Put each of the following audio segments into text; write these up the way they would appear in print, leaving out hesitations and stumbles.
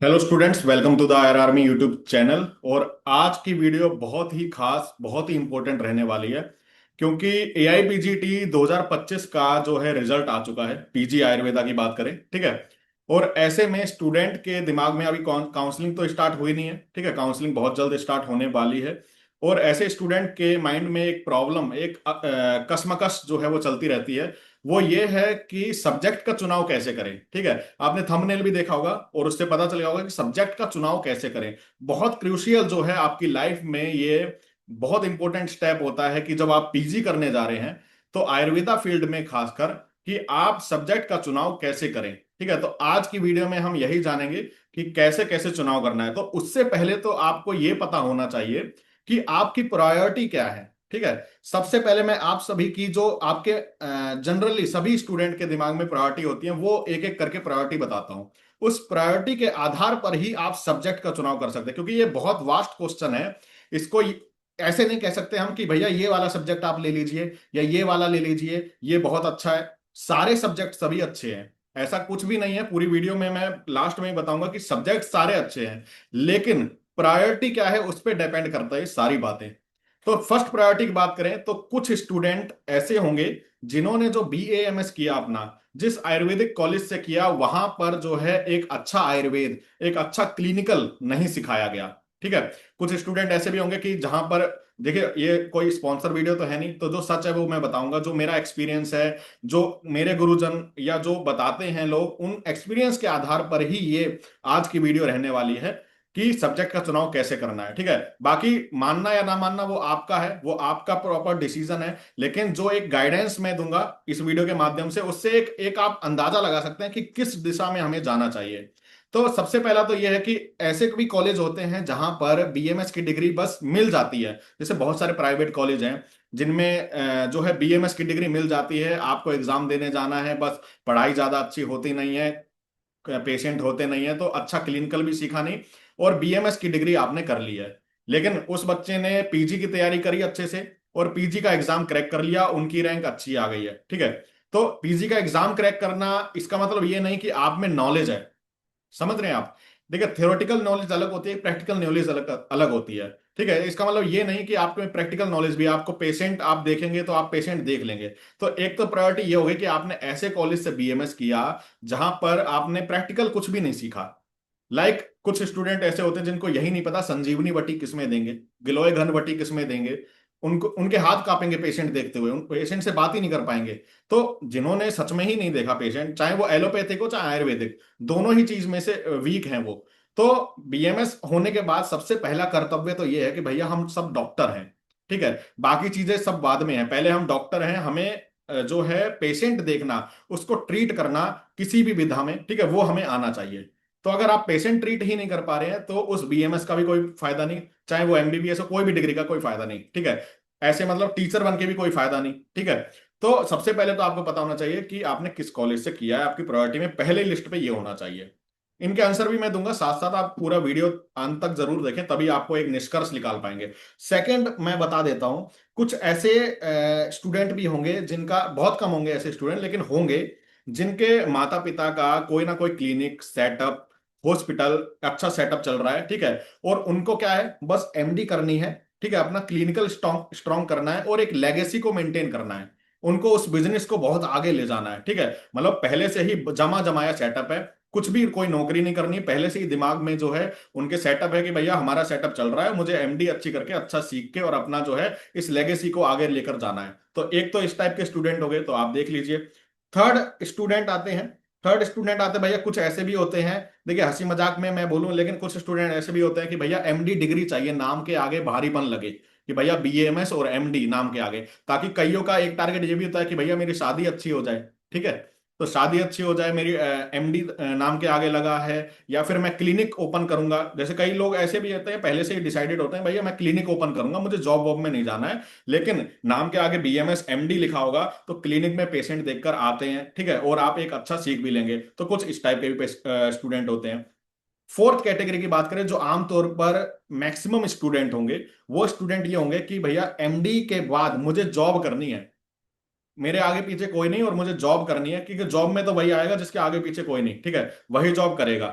Hello students, welcome to the R army YouTube channel. और आज की वीडियो बहुत ही खास, बहुत ही इंपॉर्टेंट रहने वाली है, क्योंकि AIPGT 2025 का जो है रिजल्ट आ चुका है। पीजी आयुर्वेदा की बात करें, ठीक है। और ऐसे में स्टूडेंट के दिमाग में अभी काउंसलिंग तो स्टार्ट हुई नहीं है, ठीक है। काउंसलिंग बहुत जल्द स्टार्ट होने वाली है। और ऐसे स्टूडेंट के माइंड में एक प्रॉब्लम, एक कश्मकश जो है वो चलती रहती है। वो ये है कि सब्जेक्ट का चुनाव कैसे करें, ठीक है। आपने थंबनेल भी देखा होगा और उससे पता चल गया होगा कि सब्जेक्ट का चुनाव कैसे करें। बहुत क्रूशियल जो है आपकी लाइफ में, ये बहुत इंपॉर्टेंट स्टेप होता है कि जब आप पीजी करने जा रहे हैं, तो आयुर्वेदा फील्ड में खासकर, कि आप सब्जेक्ट का चुनाव कैसे करें, ठीक है। तो आज की वीडियो में हम यही जानेंगे कि कैसे कैसे चुनाव करना है। तो उससे पहले तो आपको यह पता होना चाहिए कि आपकी प्रायोरिटी क्या है, ठीक है। सबसे पहले मैं आप सभी की, जो आपके जनरली सभी स्टूडेंट के दिमाग में प्रायोरिटी होती है, वो एक एक करके प्रायोरिटी बताता हूं। उस प्रायोरिटी के आधार पर ही आप सब्जेक्ट का चुनाव कर सकते हैं, क्योंकि ये बहुत वास्ट क्वेश्चन है। इसको ऐसे नहीं कह सकते हम कि भैया ये वाला सब्जेक्ट आप ले लीजिए या ये वाला ले लीजिए, ये बहुत अच्छा है। सारे सब्जेक्ट सभी अच्छे हैं, ऐसा कुछ भी नहीं है। पूरी वीडियो में मैं लास्ट में ही बताऊंगा कि सब्जेक्ट सारे अच्छे हैं, लेकिन प्रायोरिटी क्या है उस पर डिपेंड करता है सारी बातें। तो फर्स्ट प्रायोरिटी की बात करें तो कुछ स्टूडेंट ऐसे होंगे जिन्होंने जो BAMS किया अपना, जिस आयुर्वेदिक कॉलेज से किया, वहां पर जो है एक अच्छा आयुर्वेद, एक अच्छा क्लिनिकल नहीं सिखाया गया, ठीक है। कुछ स्टूडेंट ऐसे भी होंगे कि जहां पर, देखिए ये कोई स्पॉन्सर वीडियो तो है नहीं, तो जो सच है वो मैं बताऊंगा, जो मेरा एक्सपीरियंस है, जो मेरे गुरुजन या जो बताते हैं लोग, उन एक्सपीरियंस के आधार पर ही ये आज की वीडियो रहने वाली है कि सब्जेक्ट का चुनाव कैसे करना है, ठीक है। बाकी मानना या ना मानना वो आपका है, वो आपका प्रॉपर डिसीजन है। लेकिन जो एक गाइडेंस मैं दूंगा इस वीडियो के माध्यम से, उससे एक एक आप अंदाजा लगा सकते हैं कि किस दिशा में हमें जाना चाहिए। तो सबसे पहला तो यह है कि ऐसे भी कॉलेज होते हैं जहां पर BMS की डिग्री बस मिल जाती है। जैसे बहुत सारे प्राइवेट कॉलेज हैं जिनमें जो है BMS की डिग्री मिल जाती है, आपको एग्जाम देने जाना है बस। पढ़ाई ज्यादा अच्छी होती नहीं है, पेशेंट होते नहीं है, तो अच्छा क्लिनिकल भी सीखा नहीं, और BMS की डिग्री आपने कर ली है। लेकिन उस बच्चे ने पीजी की तैयारी करी अच्छे से और पीजी का एग्जाम क्रैक कर लिया, उनकी रैंक अच्छी आ गई है, ठीक है। तो पीजी का एग्जाम क्रैक करना, इसका मतलब ये नहीं कि आप में नॉलेज है। समझ रहे हैं आप? देखिए, थियोरेटिकल नॉलेज अलग होती है, प्रैक्टिकल नॉलेज अलग अलग होती है, ठीक है। इसका मतलब ये नहीं कि आपके में प्रैक्टिकल नॉलेज भी है। आपको पेशेंट आप देखेंगे तो आप पेशेंट देख लेंगे। तो एक तो प्रायोरिटी ये होगी कि आपने ऐसे कॉलेज से BMS किया जहां पर आपने प्रैक्टिकल कुछ भी नहीं सीखा। कुछ स्टूडेंट ऐसे होते हैं जिनको यही नहीं पता संजीवनी बटी किसमें देंगे, गिलोय घन बटी किसमें देंगे। उनको, उनके हाथ कांपेंगे पेशेंट देखते हुए, उन पेशेंट से बात ही नहीं कर पाएंगे। तो जिन्होंने सच में ही नहीं देखा पेशेंट, चाहे वो एलोपैथिक हो चाहे आयुर्वेदिक, दोनों ही चीज में से वीक हैं वो। तो BMS होने के बाद सबसे पहला कर्तव्य तो ये है कि भैया हम सब डॉक्टर हैं, ठीक है। बाकी चीजें सब बाद में है, पहले हम डॉक्टर हैं। हमें जो है पेशेंट देखना, उसको ट्रीट करना किसी भी विधा में, ठीक है, वो हमें आना चाहिए। तो अगर आप पेशेंट ट्रीट ही नहीं कर पा रहे हैं तो उस BMS का भी कोई फायदा नहीं, चाहे वो MBBS हो, कोई भी डिग्री का कोई फायदा नहीं, ठीक है। ऐसे मतलब टीचर बन के भी कोई फायदा नहीं, ठीक है। तो सबसे पहले तो आपको पता होना चाहिए कि आपने किस कॉलेज से किया है, आपकी प्रायोरिटी में पहले लिस्ट पे ये होना चाहिए। इनके आंसर भी मैं दूंगा, साथ साथ आप पूरा वीडियो अंत तक जरूर देखें, तभी आपको एक निष्कर्ष निकाल पाएंगे। सेकंड, मैं बता देता हूं, कुछ ऐसे स्टूडेंट भी होंगे जिनका, बहुत कम होंगे ऐसे स्टूडेंट लेकिन होंगे, जिनके माता पिता का कोई ना कोई क्लिनिक सेटअप, हॉस्पिटल अच्छा सेटअप चल रहा है, ठीक है। और उनको क्या है, बस MD करनी है, ठीक है, अपना क्लिनिकल स्ट्रॉन्ग स्ट्रॉन्ग करना है और एक लेगेसी को मेंटेन करना है। उनको उस बिजनेस को बहुत आगे ले जाना है, ठीक है। मतलब पहले से ही जमा जमाया सेटअप है, कुछ भी कोई नौकरी नहीं करनी, पहले से ही दिमाग में जो है उनके सेटअप है कि भैया हमारा सेटअप चल रहा है, मुझे MD अच्छी करके अच्छा सीख के और अपना जो है इस लेगेसी को आगे लेकर जाना है। तो एक तो इस टाइप के स्टूडेंट हो गए, तो आप देख लीजिए। थर्ड स्टूडेंट आते हैं, भैया कुछ ऐसे भी होते हैं, देखिए हंसी मजाक में मैं बोलूं, लेकिन कुछ स्टूडेंट ऐसे भी होते हैं कि भैया MD डिग्री चाहिए, नाम के आगे भारीपन लगे कि भैया BAMS और MD नाम के आगे। ताकि कईयों का एक टारगेट ये भी होता है कि भैया मेरी शादी अच्छी हो जाए, ठीक है। तो शादी अच्छी हो जाए, मेरी MD नाम के आगे लगा है, या फिर मैं क्लिनिक ओपन करूंगा। जैसे कई लोग ऐसे भी होते हैं, पहले से ही डिसाइडेड होते हैं भैया मैं क्लिनिक ओपन करूंगा, मुझे जॉब वॉब में नहीं जाना है, लेकिन नाम के आगे BMS MD लिखा होगा तो क्लिनिक में पेशेंट देखकर आते हैं, ठीक है, और आप एक अच्छा सीख भी लेंगे। तो कुछ इस टाइप के भी स्टूडेंट होते हैं। फोर्थ कैटेगरी की बात करें, जो आमतौर पर मैक्सिमम स्टूडेंट होंगे, वो स्टूडेंट ये होंगे कि भैया MD के बाद मुझे जॉब करनी है, मेरे आगे पीछे कोई नहीं और मुझे जॉब करनी है, क्योंकि जॉब में तो वही आएगा जिसके आगे पीछे कोई नहीं, ठीक है, वही जॉब करेगा।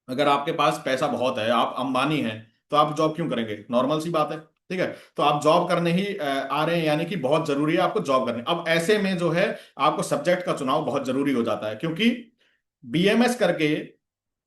अगर आपके पास पैसा बहुत है, आप अंबानी हैं, तो आप जॉब क्यों करेंगे? नॉर्मल सी बात है। ठीक है, तो आप जॉब करने ही आ रहे हैं, यानी कि बहुत जरूरी है आपको जॉब करनी। अब ऐसे में जो है आपको सब्जेक्ट का चुनाव बहुत जरूरी हो जाता है, क्योंकि बीएमएस करके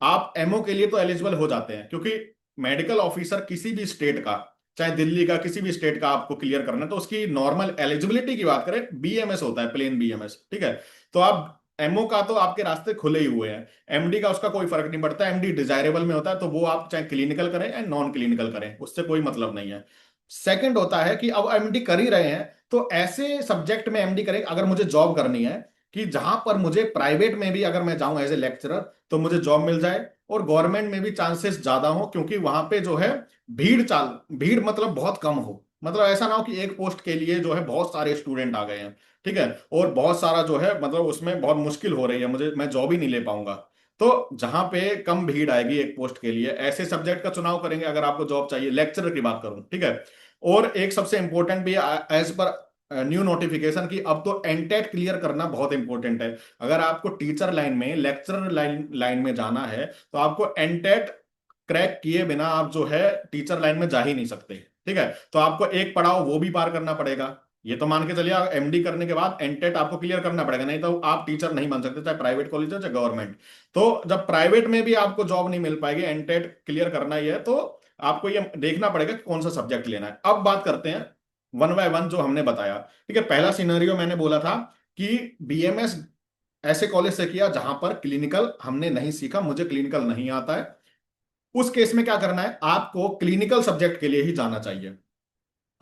आप एमओ के लिए तो एलिजिबल हो जाते हैं, क्योंकि मेडिकल ऑफिसर किसी भी स्टेट का, चाहे दिल्ली का, किसी भी स्टेट का आपको क्लियर करना है, तो उसकी नॉर्मल एलिजिबिलिटी की बात करें, बीएमएस होता है, प्लेन बीएमएस। ठीक है, तो आप एमओ का तो आपके रास्ते खुले ही हुए हैं। एमडी का उसका कोई फर्क नहीं पड़ता, एमडी डिजायरेबल में होता है, तो वो आप चाहे क्लिनिकल करें या नॉन क्लिनिकल करें, उससे कोई मतलब नहीं है। सेकंड होता है कि अब एमडी कर ही रहे हैं, तो ऐसे सब्जेक्ट में एमडी करें अगर मुझे जॉब करनी है, कि जहां पर मुझे प्राइवेट में भी अगर मैं जाऊं एज ए लेक्चरर तो मुझे जॉब मिल जाए, और गवर्नमेंट में भी चांसेस ज्यादा हो, क्योंकि वहां पे जो है भीड़ मतलब बहुत कम हो। मतलब ऐसा ना हो कि एक पोस्ट के लिए जो है बहुत सारे स्टूडेंट आ गए हैं, ठीक है, और बहुत सारा जो है मतलब उसमें बहुत मुश्किल हो रही है मुझे, मैं जॉब ही नहीं ले पाऊंगा। तो जहां पे कम भीड़ आएगी एक पोस्ट के लिए, ऐसे सब्जेक्ट का चुनाव करेंगे अगर आपको जॉब चाहिए, लेक्चरर की बात करूं। ठीक है, और एक सबसे इंपॉर्टेंट भी, एज पर न्यू नोटिफिकेशन की, अब तो एनटेट क्लियर करना बहुत इंपॉर्टेंट है। अगर आपको टीचर लाइन में, लेक्चरर लाइन में जाना है, तो आपको एनटेट क्रैक किए बिना आप जो है टीचर लाइन में जा ही नहीं सकते। ठीक है, तो आपको एक पड़ाव वो भी पार करना पड़ेगा। ये तो मान के चलिए एमडी करने के बाद एनटेट आपको क्लियर करना पड़ेगा, नहीं तो आप टीचर नहीं बन सकते, चाहे प्राइवेट कॉलेज हो चाहे गवर्नमेंट। तो जब प्राइवेट में भी आपको जॉब नहीं मिल पाएगी, एनटेट क्लियर करना ही है, तो आपको ये देखना पड़ेगा कि कौन सा सब्जेक्ट लेना है। अब बात करते हैं वन बाय वन जो हमने बताया। ठीक है, पहला सिनेरियो मैंने बोला था कि बीएमएस ऐसे कॉलेज से किया जहां पर क्लिनिकल हमने नहीं सीखा, मुझे क्लिनिकल नहीं आता है। उस केस में क्या करना है, आपको क्लिनिकल सब्जेक्ट के लिए ही जाना चाहिए।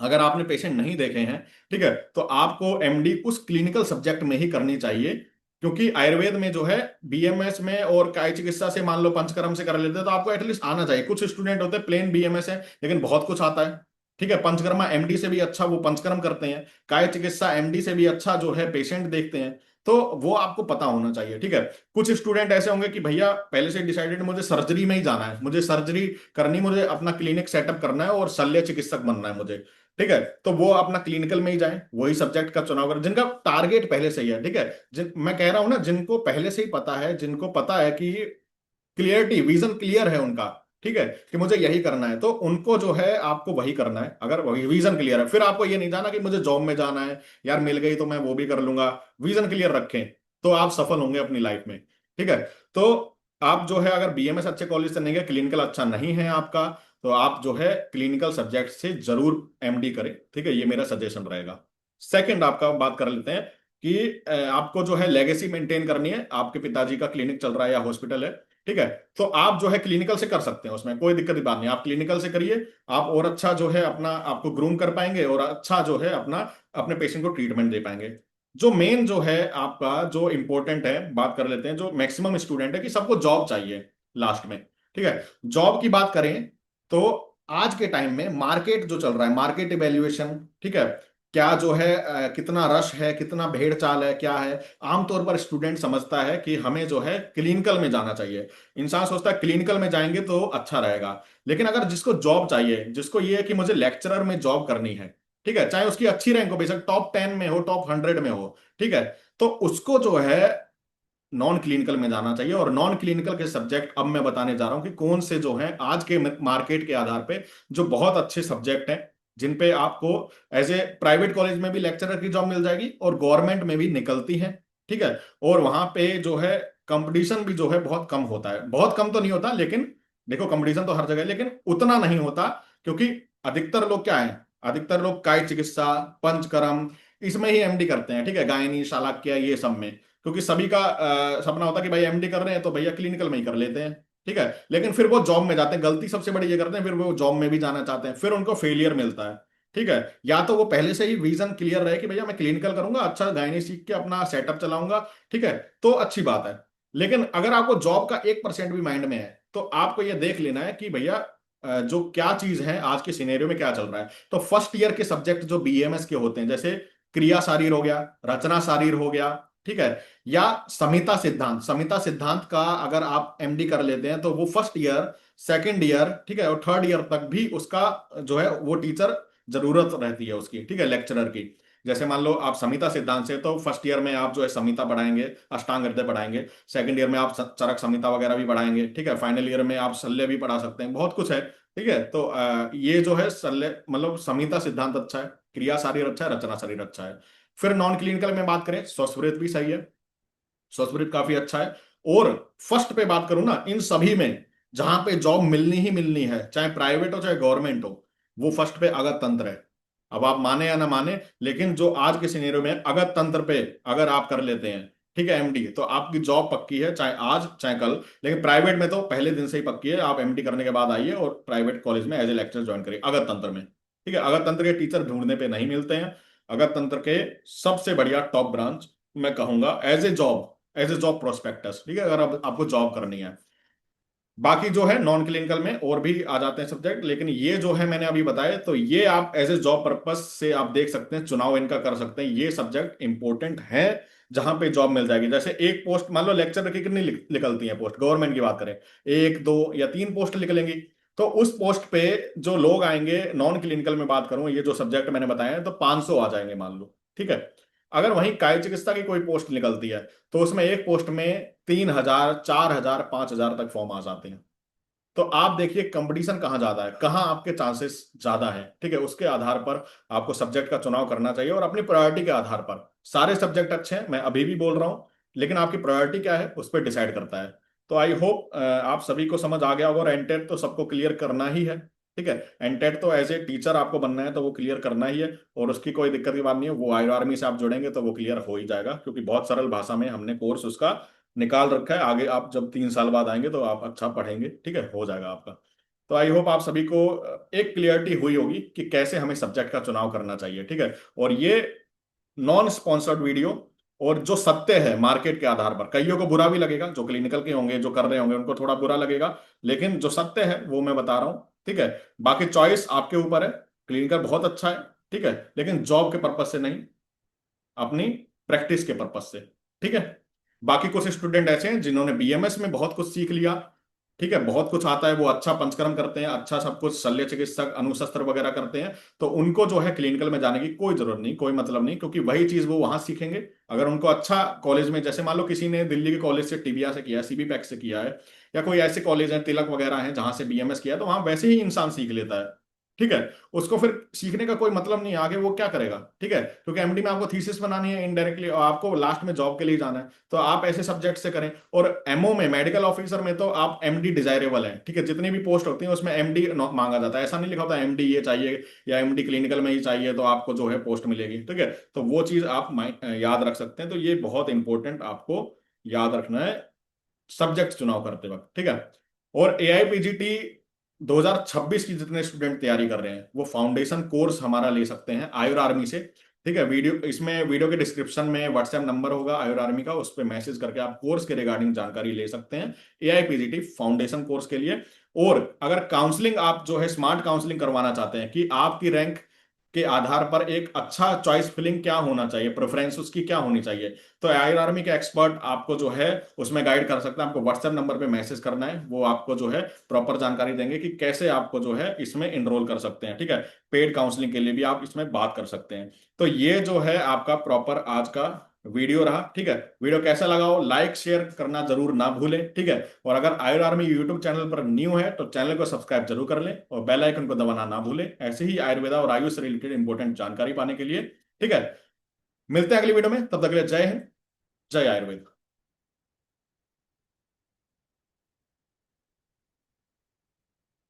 अगर आपने पेशेंट नहीं देखे हैं, ठीक है, तो आपको एमडी उस क्लिनिकल सब्जेक्ट में ही करनी चाहिए। क्योंकि आयुर्वेद में जो है बीएमएस में और काय चिकित्सा से मान लो पंचकर्म से कर लेते हैं, तो आपको एटलीस्ट आना चाहिए। कुछ स्टूडेंट होते हैं प्लेन बीएमएस है लेकिन बहुत कुछ आता है। ठीक है, पंचकर्मा एमडी से भी अच्छा वो पंचकर्म करते हैं, काय चिकित्सा एमडी से भी अच्छा जो है पेशेंट देखते हैं। तो वो आपको पता होना चाहिए। ठीक है, कुछ स्टूडेंट ऐसे होंगे कि भैया पहले से डिसाइडेड मुझे सर्जरी में ही जाना है, मुझे सर्जरी करनी, मुझे अपना क्लिनिक सेटअप करना है और शल्य चिकित्सक बनना है मुझे। ठीक है, तो वो अपना क्लिनिकल में ही जाए, वही सब्जेक्ट का चुनाव करें जिनका टारगेट पहले से ही है। ठीक है, मैं कह रहा हूं ना, जिनको पहले से ही पता है, जिनको पता है कि क्लियरिटी, विजन क्लियर है उनका, ठीक है, कि मुझे यही करना है, तो उनको जो है आपको वही करना है। अगर वही विजन क्लियर है, फिर आपको ये नहीं जाना कि मुझे जॉब में जाना है, यार मिल गई तो मैं वो भी कर लूंगा। विजन क्लियर रखें तो आप सफल होंगे अपनी लाइफ में। ठीक है, तो आप जो है अगर बीएमएस अच्छे कॉलेज से नहीं है, क्लिनिकल अच्छा नहीं है आपका, तो आप जो है क्लिनिकल सब्जेक्ट से जरूर एमडी करें। ठीक है, ये मेरा सजेशन रहेगा। सेकंड आपका बात कर लेते हैं कि आपको जो है लेगेसी मेंटेन करनी है, आपके पिताजी का क्लिनिक चल रहा है या हॉस्पिटल है, ठीक है, तो आप जो है क्लिनिकल से कर सकते हैं, उसमें कोई दिक्कत की बात नहीं, आप क्लिनिकल से करिए। आप और अच्छा जो है अपना आपको ग्रूम कर पाएंगे, और अच्छा जो है अपना अपने पेशेंट को ट्रीटमेंट दे पाएंगे। जो मेन जो है आपका जो इंपॉर्टेंट है, बात कर लेते हैं, जो मैक्सिमम स्टूडेंट है कि सबको जॉब चाहिए लास्ट में। ठीक है, जॉब की बात करें तो आज के टाइम में मार्केट जो चल रहा है, मार्केट इवेल्युएशन, ठीक है, क्या जो है कितना रश है, कितना भेड़ चाल है, क्या है, आमतौर पर स्टूडेंट समझता है कि हमें जो है क्लिनिकल में जाना चाहिए। इंसान सोचता है क्लिनिकल में जाएंगे तो अच्छा रहेगा। लेकिन अगर जिसको जॉब चाहिए, जिसको ये है कि मुझे लेक्चरर में जॉब करनी है, ठीक है, चाहे उसकी अच्छी रैंक हो, बेशक टॉप 10 में हो, टॉप 100 में हो, ठीक है, तो उसको जो है नॉन क्लिनिकल में जाना चाहिए। और नॉन क्लिनिकल के सब्जेक्ट अब मैं बताने जा रहा हूं कि कौन से जो हैं आज के मार्केट के आधार पे जो बहुत अच्छे सब्जेक्ट हैं, जिन पे आपको एज ए प्राइवेट कॉलेज में भी लेक्चरर की जॉब मिल जाएगी और गवर्नमेंट में भी निकलती है। ठीक है, और वहां पे जो है कंपटीशन भी जो है बहुत कम होता है, बहुत कम तो नहीं होता, लेकिन देखो कंपटीशन तो हर जगह है, लेकिन उतना नहीं होता। क्योंकि अधिकतर लोग क्या है, अधिकतर लोग काय चिकित्सा, पंचकर्म, इसमें ही एमडी करते हैं। ठीक है, गायनी, शालाक्य, ये सब में, क्योंकि सभी का सपना होता है कि भाई एमडी कर रहे हैं तो भैया क्लिनिकल में ही कर लेते हैं। ठीक है, लेकिन फिर वो जॉब में जाते हैं, गलती सबसे बड़ी ये करते हैं, फिर वो जॉब में भी जाना चाहते हैं, फिर उनको फेलियर मिलता है। ठीक है, या तो वो पहले से ही विजन क्लियर रहे कि भैया मैं क्लिनिकल करूंगा, अच्छा गायनी सीख के अपना सेटअप चलाऊंगा, ठीक है, तो अच्छी बात है। लेकिन अगर आपको जॉब का 1% भी माइंड में है, तो आपको यह देख लेना है कि भैया जो क्या चीज है आज के सिनेरियो में क्या चल रहा है। तो फर्स्ट ईयर के सब्जेक्ट जो बीएमएस के होते हैं, जैसे क्रिया शारीर हो गया, रचना शारीर हो गया, ठीक है, या संहिता सिद्धांत, संहिता सिद्धांत का अगर आप एमडी कर लेते हैं तो वो फर्स्ट ईयर, सेकंड ईयर, ठीक है, और थर्ड ईयर तक भी उसका जो है वो टीचर जरूरत रहती है उसकी, ठीक है, लेक्चरर की। जैसे मान लो आप संहिता सिद्धांत से, तो फर्स्ट ईयर में आप जो है संहिता पढ़ाएंगे, अष्टांग हृदय पढ़ाएंगे। सेकंड ईयर में आप चरक संहिता वगैरह भी पढ़ाएंगे, ठीक है। फाइनल ईयर में आप शल्य भी पढ़ा सकते हैं, बहुत कुछ है, ठीक है। तो ये जो है शल्य मतलब संहिता सिद्धांत अच्छा है, क्रिया शारीर अच्छा है, रचना शरीर अच्छा है। फिर नॉन क्लिनिकल में बात करें, स्वस्वृत भी सही है, स्वस्वृत काफी अच्छा है। और फर्स्ट पे बात करूं ना, इन सभी में जहां पे जॉब मिलनी ही मिलनी है, चाहे प्राइवेट हो चाहे गवर्नमेंट हो, वो फर्स्ट पे अगत तंत्र है। अब आप माने या ना माने, लेकिन जो आज के सिनेरियो में अगत तंत्र पे अगर आप कर लेते हैं, ठीक है, एमडी, तो आपकी जॉब पक्की है, चाहे आज चाहे कल। लेकिन प्राइवेट में तो पहले दिन से ही पक्की है, आप एमडी करने के बाद आइए और प्राइवेट कॉलेज में एज ए लेक्चर ज्वाइन करिए अगत तंत्र में, ठीक है। अगत तंत्र के टीचर ढूंढने पे नहीं मिलते हैं। अगत तंत्र के सबसे बढ़िया टॉप ब्रांच मैं कहूंगा एज ए जॉब प्रोस्पेक्टस, ठीक है, अगर आपको जॉब करनी है। बाकी जो है नॉन क्लिनिकल में और भी आ जाते हैं सब्जेक्ट, लेकिन ये जो है मैंने अभी बताया, तो ये आप एज ए जॉब पर्पस से आप देख सकते हैं, चुनाव इनका कर सकते हैं। ये सब्जेक्ट इंपॉर्टेंट है जहां पे जॉब मिल जाएगी। जैसे एक पोस्ट मान लो लेक्चर की कितनी निकलती है पोस्ट, गवर्नमेंट की बात करें, एक दो या तीन पोस्ट निकलेंगी। तो उस पोस्ट पे जो लोग आएंगे, नॉन क्लिनिकल में बात करूं, ये जो सब्जेक्ट मैंने बताया है, तो 500 आ जाएंगे मान लो, ठीक है। अगर वहीं काय चिकित्सा की कोई पोस्ट निकलती है, तो उसमें एक पोस्ट में 3,000, 4,000, 5,000 तक फॉर्म आ जाते हैं। तो आप देखिए कंपटीशन कहाँ ज्यादा है, कहाँ आपके चांसेस ज्यादा है, ठीक है। उसके आधार पर आपको सब्जेक्ट का चुनाव करना चाहिए, और अपनी प्रायोरिटी के आधार पर। सारे सब्जेक्ट अच्छे हैं, मैं अभी भी बोल रहा हूं, लेकिन आपकी प्रायोरिटी क्या है उस पर डिसाइड करता है। तो आई होप आप सभी को समझ आ गया होगा। और एनटेट तो सबको क्लियर करना ही है, ठीक है। एनटेट तो एज ए टीचर आपको बनना है, तो वो क्लियर करना ही है, और उसकी कोई दिक्कत की बात नहीं है। वो आयु आर्मी से आप जुड़ेंगे तो वो क्लियर हो ही जाएगा, क्योंकि बहुत सरल भाषा में हमने कोर्स उसका निकाल रखा है। आगे आप जब 3 साल बाद आएंगे तो आप अच्छा पढ़ेंगे, ठीक है, हो जाएगा आपका। तो आई होप आप सभी को एक क्लियरिटी हुई होगी कि कैसे हमें सब्जेक्ट का चुनाव करना चाहिए, ठीक है। और ये नॉन स्पॉन्सर्ड वीडियो, और जो सत्य है मार्केट के आधार पर, कईयों को बुरा भी लगेगा, जो क्लिनिकल के होंगे, जो कर रहे होंगे, उनको थोड़ा बुरा लगेगा, लेकिन जो सत्य है वो मैं बता रहा हूं, ठीक है। बाकी चॉइस आपके ऊपर है। क्लिनिकल बहुत अच्छा है, ठीक है, लेकिन जॉब के पर्पज से नहीं, अपनी प्रैक्टिस के पर्पज से, ठीक है। बाकी कुछ स्टूडेंट ऐसे हैं जिन्होंने बीएमएस में बहुत कुछ सीख लिया, ठीक है, बहुत कुछ आता है, वो अच्छा पंचकर्म करते हैं, अच्छा सब कुछ शल्य चिकित्सक अनुशस्त्र वगैरह करते हैं, तो उनको जो है क्लिनिकल में जाने की कोई जरूरत नहीं, कोई मतलब नहीं, क्योंकि वही चीज वो वहां सीखेंगे। अगर उनको अच्छा कॉलेज में, जैसे मान लो किसी ने दिल्ली के कॉलेज से टीबिया से किया है, सीबीपैक से किया है, या कोई ऐसे कॉलेज है तिलक वगैरह है जहां से बीएमएस किया है, तो वहां वैसे ही इंसान सीख लेता है, ठीक है। उसको फिर सीखने का कोई मतलब नहीं है, आगे वो क्या करेगा, ठीक है, क्योंकि एमडी में आपको थीसिस बनानी है इनडायरेक्टली, और आपको लास्ट में जॉब के लिए जाना है, तो आप ऐसे सब्जेक्ट से करें। और एमओ में, मेडिकल ऑफिसर में, तो आप एमडी डिजायरेबल है, ठीक है। जितनी भी पोस्ट होती है उसमें एमडी मांगा जाता है, ऐसा नहीं लिखा होता एमडी ये चाहिए या एमडी क्लिनिकल में ही चाहिए तो आपको जो है पोस्ट मिलेगी, ठीक है। तो वो चीज आप याद रख सकते हैं। तो ये बहुत इंपॉर्टेंट आपको याद रखना है सब्जेक्ट चुनाव करते वक्त, ठीक है। और एआईपीजीटी 2026 की जितने स्टूडेंट तैयारी कर रहे हैं, वो फाउंडेशन कोर्स हमारा ले सकते हैं आयुर आर्मी से, ठीक है। वीडियो के डिस्क्रिप्शन में व्हाट्सएप नंबर होगा आयुर आर्मी का, उस पर मैसेज करके आप कोर्स के रिगार्डिंग जानकारी ले सकते हैं एआईपीजीटी फाउंडेशन कोर्स के लिए। और अगर काउंसलिंग आप जो है स्मार्ट काउंसलिंग करवाना चाहते हैं कि आपकी रैंक के आधार पर एक अच्छा चॉइस फिलिंग क्या होना चाहिए, प्रेफरेंस उसकी क्या होनी चाहिए, तो आईआर आर्मी के एक्सपर्ट आपको जो है उसमें गाइड कर सकते हैं। आपको व्हाट्सएप नंबर पे मैसेज करना है, वो आपको जो है प्रॉपर जानकारी देंगे कि कैसे आपको जो है इसमें इनरोल कर सकते हैं, ठीक है। पेड काउंसलिंग के लिए भी आप इसमें बात कर सकते हैं। तो ये जो है आपका प्रॉपर आज का वीडियो रहा, ठीक है। वीडियो कैसा लगा हो लाइक शेयर करना जरूर ना भूलें, ठीक है। और अगर आयुर आर्मी यूट्यूब चैनल पर न्यू है तो चैनल को सब्सक्राइब जरूर कर लें, और बेल आइकन को दबाना ना भूलें, ऐसे ही आयुर्वेदा और आयुष से रिलेटेड इंपॉर्टेंट जानकारी पाने के लिए, ठीक है। मिलते हैं अगली वीडियो में, तब तक के लिए जय हिंद, जय आयुर्वेद।